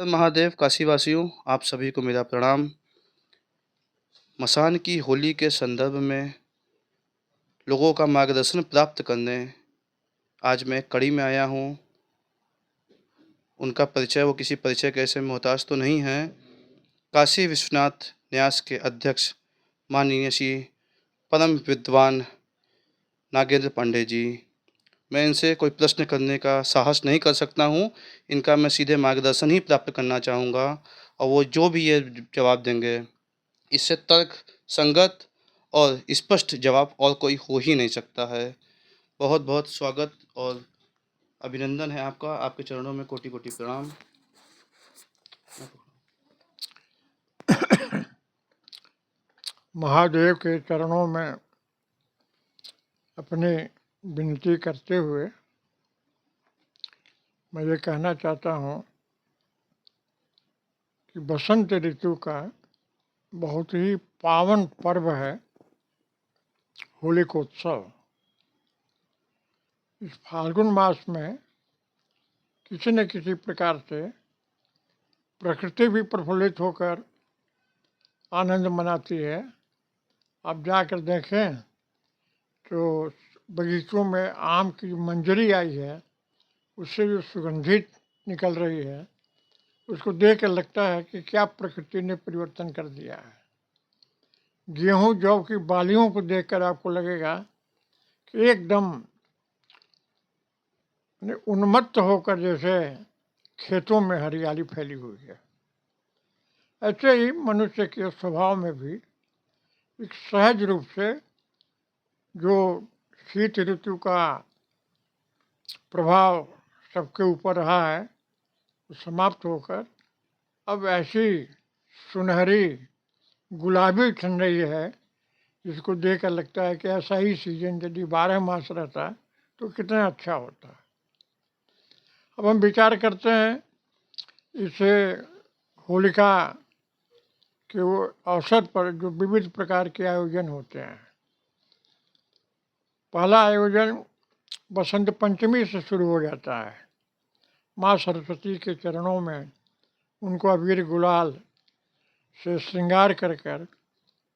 महादेव काशीवासियों, आप सभी को मेरा प्रणाम। मसान की होली के संदर्भ में लोगों का मार्गदर्शन प्राप्त करने आज मैं कड़ी में आया हूँ। उनका परिचय वो किसी परिचय के ऐसे मोहताज तो नहीं हैं। काशी विश्वनाथ न्यास के अध्यक्ष माननीय श्री परम विद्वान नागेंद्र पांडे जी। मैं इनसे कोई प्रश्न करने का साहस नहीं कर सकता हूँ। इनका मैं सीधे मार्गदर्शन ही प्राप्त करना चाहूँगा और वो जो भी ये जवाब देंगे, इससे तर्क संगत और स्पष्ट जवाब और कोई हो ही नहीं सकता है। बहुत बहुत स्वागत और अभिनंदन है आपका। आपके चरणों में कोटि कोटि प्रणाम। महादेव के चरणों में अपनी विनती करते हुए मैं ये कहना चाहता हूँ कि बसंत ऋतु का बहुत ही पावन पर्व है होलिकोत्सव। इस फाल्गुन मास में किसी न किसी प्रकार से प्रकृति भी प्रफुल्लित होकर आनंद मनाती है। आप जाकर देखें तो बगीचों में आम की मंजरी आई है, उससे जो सुगंधित निकल रही है, उसको देख कर लगता है कि क्या प्रकृति ने परिवर्तन कर दिया है। गेहूं जौ की बालियों को देखकर आपको लगेगा कि एकदम उन्मत्त होकर जैसे खेतों में हरियाली फैली हुई है। ऐसे ही मनुष्य के स्वभाव में भी एक सहज रूप से जो शीत ऋतु का प्रभाव सबके ऊपर रहा है, वो समाप्त होकर अब ऐसी सुनहरी गुलाबी ठंड रही है जिसको देखकर लगता है कि ऐसा ही सीजन यदि 12 मास रहता तो कितना अच्छा होता। अब हम विचार करते हैं इसे होलिका के वो अवसर पर जो विविध प्रकार के आयोजन होते हैं। पहला आयोजन बसंत पंचमी से शुरू हो जाता है। माँ सरस्वती के चरणों में उनको अबीर गुलाल से श्रृंगार कर कर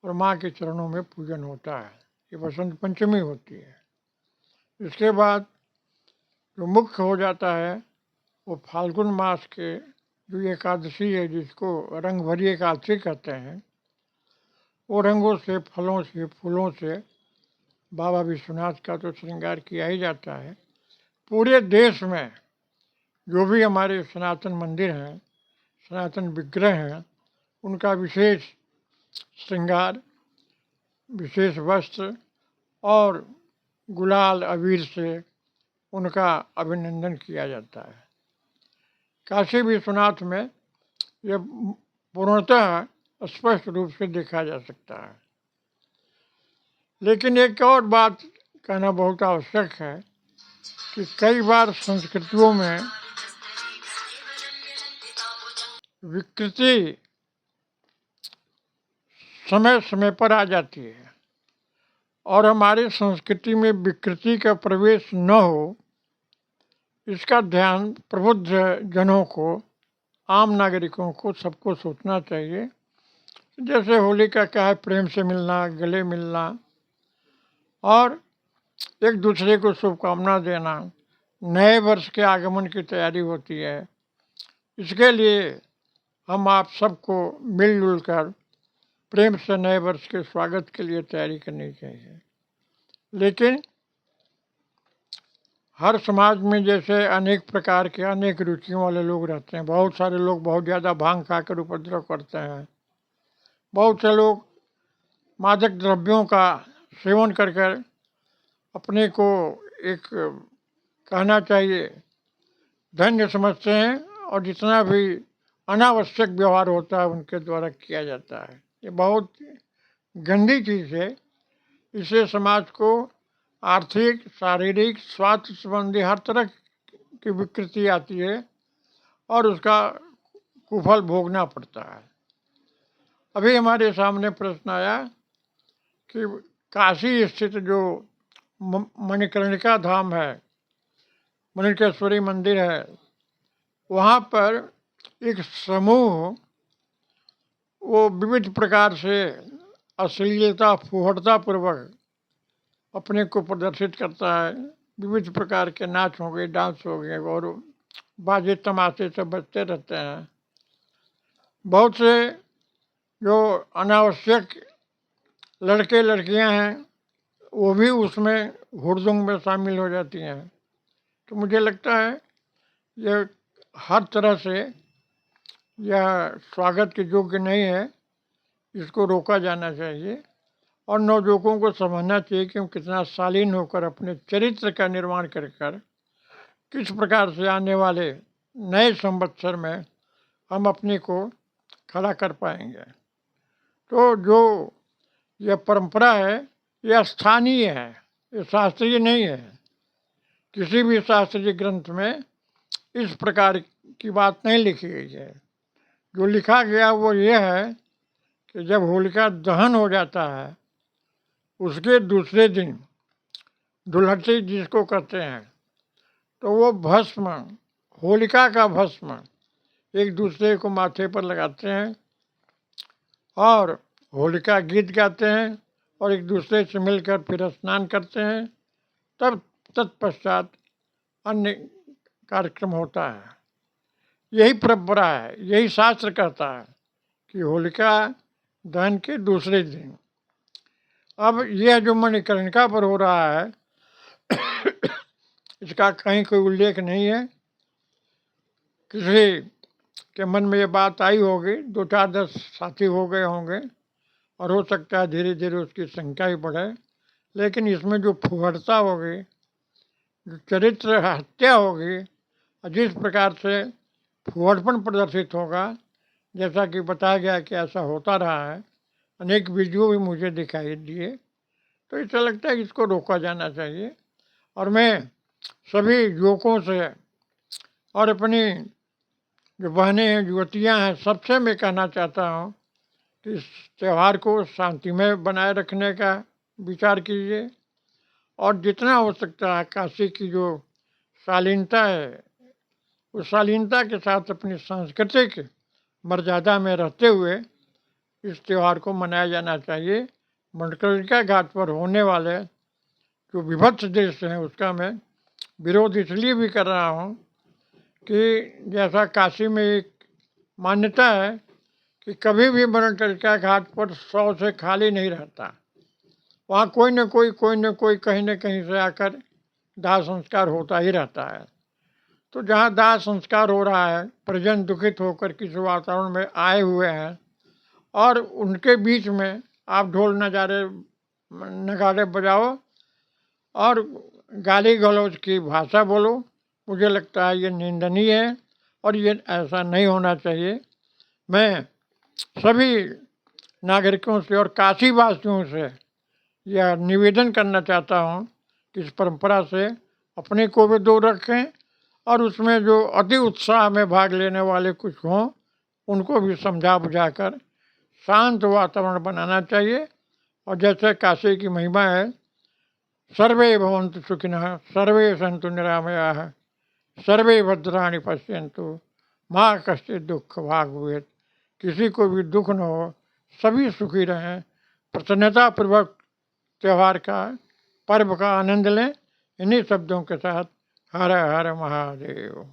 और माँ के चरणों में पूजन होता है। ये बसंत पंचमी होती है। इसके बाद जो मुख्य हो जाता है वो फाल्गुन मास के जो एकादशी है, जिसको रंग भरी एकादशी कहते हैं, वो रंगों से, फलों से, फूलों से बाबा विश्वनाथ का तो श्रृंगार किया ही जाता है। पूरे देश में जो भी हमारे सनातन मंदिर हैं, सनातन विग्रह हैं, उनका विशेष श्रृंगार, विशेष वस्त्र और गुलाल अबीर से उनका अभिनंदन किया जाता है। काशी विश्वनाथ में यह पूर्णतः स्पष्ट रूप से देखा जा सकता है। लेकिन एक और बात कहना बहुत आवश्यक है कि कई बार संस्कृतियों में विकृति समय समय पर आ जाती है और हमारी संस्कृति में विकृति का प्रवेश न हो, इसका ध्यान प्रबुद्ध जनों को, आम नागरिकों को, सबको सोचना चाहिए। जैसे होली का क्या है, प्रेम से मिलना, गले मिलना और एक दूसरे को शुभकामना देना, नए वर्ष के आगमन की तैयारी होती है। इसके लिए हम आप सबको मिलजुल कर प्रेम से नए वर्ष के स्वागत के लिए तैयारी करनी चाहिए। लेकिन हर समाज में जैसे अनेक प्रकार के अनेक रुचियों वाले लोग रहते हैं। बहुत सारे लोग बहुत ज़्यादा भांग खाकर उपद्रव करते हैं। बहुत से लोग मादक द्रव्यों का सेवन कर कर अपने को एक कहना चाहिए धन्य समझते हैं और जितना भी अनावश्यक व्यवहार होता है उनके द्वारा किया जाता है। ये बहुत गंदी चीज़ है। इससे समाज को आर्थिक, शारीरिक, स्वास्थ्य संबंधी हर तरह की विकृति आती है और उसका कुफल भोगना पड़ता है। अभी हमारे सामने प्रश्न आया कि काशी स्थित जो मणिकर्णिका धाम है, मणिकेश्वरी मंदिर है, वहाँ पर एक समूह वो विविध प्रकार से अश्लीलता फुहड़तापूर्वक अपने को प्रदर्शित करता है। विविध प्रकार के नाच हो गए, डांस हो गए और बाजे तमाशे से बजते रहते हैं। बहुत से जो अनावश्यक लड़के लड़कियां हैं वो भी उसमें हुड़दंग में शामिल हो जाती हैं। तो मुझे लगता है यह हर तरह से यह स्वागत के योग्य नहीं है, इसको रोका जाना चाहिए और नवयुवकों को समझना चाहिए कि हम कितना शालीन होकर अपने चरित्र का निर्माण कर किस प्रकार से आने वाले नए संवत्सर में हम अपने को खड़ा कर पाएंगे। तो जो यह परंपरा है यह स्थानीय है, ये शास्त्रीय नहीं है। किसी भी शास्त्रीय ग्रंथ में इस प्रकार की बात नहीं लिखी गई है। जो लिखा गया वो ये है कि जब होलिका दहन हो जाता है उसके दूसरे दिन दुलहटी जिसको कहते हैं तो वो भस्म, होलिका का भस्म एक दूसरे को माथे पर लगाते हैं और होलिका गीत गाते हैं और एक दूसरे से मिलकर फिर स्नान करते हैं। तब तत्पश्चात अन्य कार्यक्रम होता है। यही परंपरा है, यही शास्त्र कहता है कि होलिका दहन के दूसरे दिन। अब यह जो मणिकर्णिका पर हो रहा है इसका कहीं कोई उल्लेख नहीं है। किसी के मन में ये बात आई होगी, 2-4-10 साथी हो गए होंगे और हो सकता है धीरे धीरे उसकी संख्या ही बढ़े, लेकिन इसमें जो फुहड़ता होगी, जो चरित्र हत्या होगी और जिस प्रकार से फुहड़पन प्रदर्शित होगा, जैसा कि बताया गया कि ऐसा होता रहा है, अनेक वीडियो भी मुझे दिखाई दिए, तो ऐसा लगता है कि इसको रोका जाना चाहिए। और मैं सभी युवकों से और अपनी जो बहनें हैं, युवतियाँ हैं, सबसे मैं कहना चाहता हूँ कि इस त्यौहार को शांतिमय बनाए रखने का विचार कीजिए और जितना हो सकता है काशी की जो शालीनता है उस शालीनता के साथ अपनी सांस्कृतिक मर्यादा में रहते हुए इस त्यौहार को मनाया जाना चाहिए। मणिकर्णिका घाट पर होने वाले जो विभत्स दृश्य हैं उसका मैं विरोध इसलिए भी कर रहा हूँ कि जैसा काशी में एक मान्यता है कि कभी भी मणिकर्णिका घाट पर 100 से खाली नहीं रहता। वहाँ कोई न कोई कहीं न कहीं से आकर दाह संस्कार होता ही रहता है। तो जहाँ दाह संस्कार हो रहा है, परिजन दुखित होकर किस वातावरण में आए हुए हैं और उनके बीच में आप ढोल नगाड़े बजाओ और गाली गलौज की भाषा बोलो, मुझे लगता है ये निंदनीय है और ये ऐसा नहीं होना चाहिए। मैं सभी नागरिकों से और काशीवासियों से यह निवेदन करना चाहता हूँ कि इस परंपरा से अपने को भी दूर रखें और उसमें जो अति उत्साह में भाग लेने वाले कुछ हों उनको भी समझा बुझाकर शांत वातावरण बनाना चाहिए। और जैसे काशी की महिमा है, सर्वे भवन्तु सुखिनः, सर्वे सन्तु निरामयाः, सर्वे भद्राणि पश्यन्तु, माँ कश्चित् दुःख भाग् भवेत्। किसी को भी दुख न हो, सभी सुखी रहें, प्रसन्नतापूर्वक त्यौहार का, पर्व का आनंद लें। इन्हीं शब्दों के साथ हर हर महादेव।